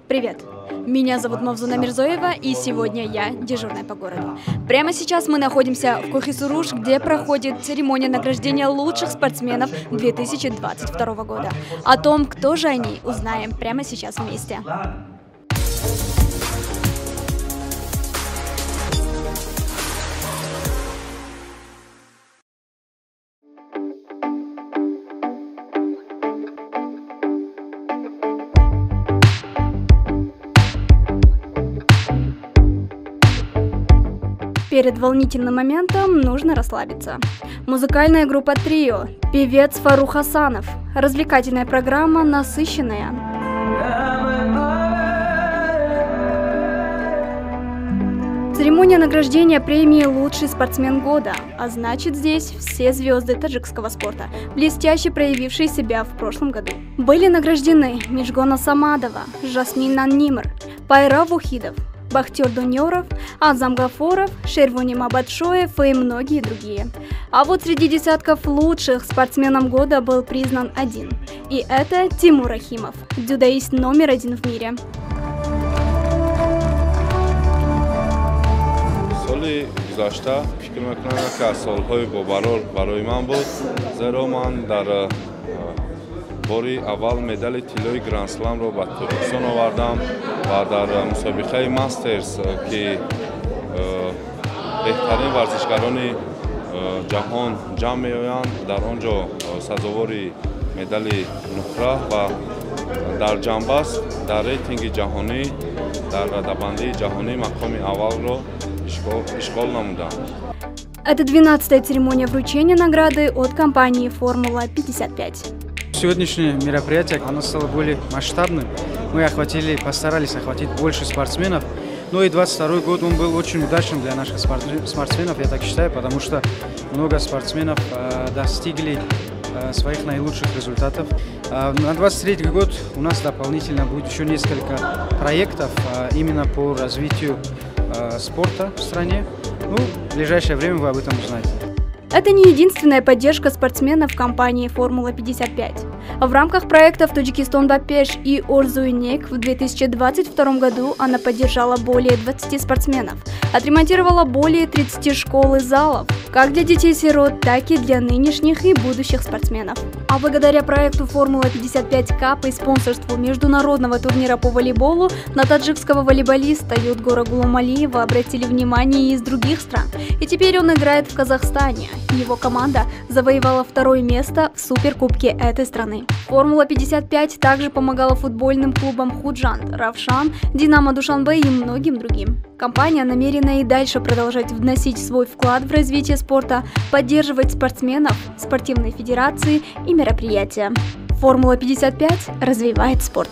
Привет! Меня зовут Мавзуна Мирзоева, и сегодня я дежурная по городу. Прямо сейчас мы находимся в Кохи-Суруш, где проходит церемония награждения лучших спортсменов 2022 года. О том, кто же они, узнаем прямо сейчас вместе. Перед волнительным моментом нужно расслабиться. Музыкальная группа «Трио», певец Фарух Хасанов, развлекательная программа насыщенная. Церемония награждения премии «Лучший спортсмен года», а значит, здесь все звезды таджикского спорта, блестяще проявившие себя в прошлом году. Были награждены Межгона Самадова, Жасмин Наннимр, Пайра Вухидов, Бахтер Дуньоров, Азам Гафоров, Шервуни Мабадшоев и многие другие. А вот среди десятков лучших спортсменом года был признан один. И это Тимур Рахимов, дзюдоист номер 1 в мире. باری اول مدال طلای گرند اسلم رو به ترکستان آوردم و در مسابقه ماسترز که بهترین ورزشکاران جهان جمع می‌آیند در آنجا سزاوار مدال نقره و در جنبش در ریتینگ جهانی در رده‌بندی جهانی مقام اول را اشغال نمودم. Это 12-я церемония вручения награды от компании «Формула-55». Сегодняшнее мероприятие, оно стало более масштабным. Мы постарались охватить больше спортсменов. Ну и 22-й год он был очень удачным для наших спортсменов, я так считаю, потому что много спортсменов достигли своих наилучших результатов. На 23-й год у нас дополнительно будет еще несколько проектов именно по развитию спорта в стране. Ну, в ближайшее время вы об этом узнаете. Это не единственная поддержка спортсменов компании «Формула-55». В рамках проектов «Таджикистан Бапеш» и «Орзуйнек» в 2022 году она поддержала более 20 спортсменов, отремонтировала более 30 школ и залов, как для детей-сирот, так и для нынешних и будущих спортсменов. А благодаря проекту «Формула-55 Кап» и спонсорству международного турнира по волейболу на таджикского волейболиста Юдгора Гуламалиева обратили внимание и из других стран. И теперь он играет в Казахстане. Его команда завоевала 2-е место в суперкубке этой страны. «Формула-55» также помогала футбольным клубам «Худжанд», «Равшан», «Динамо Душанбе» и многим другим. Компания намерена и дальше продолжать вносить свой вклад в развитие спорта, поддерживать спортсменов, спортивные федерации и мероприятия. «Формула-55» развивает спорт.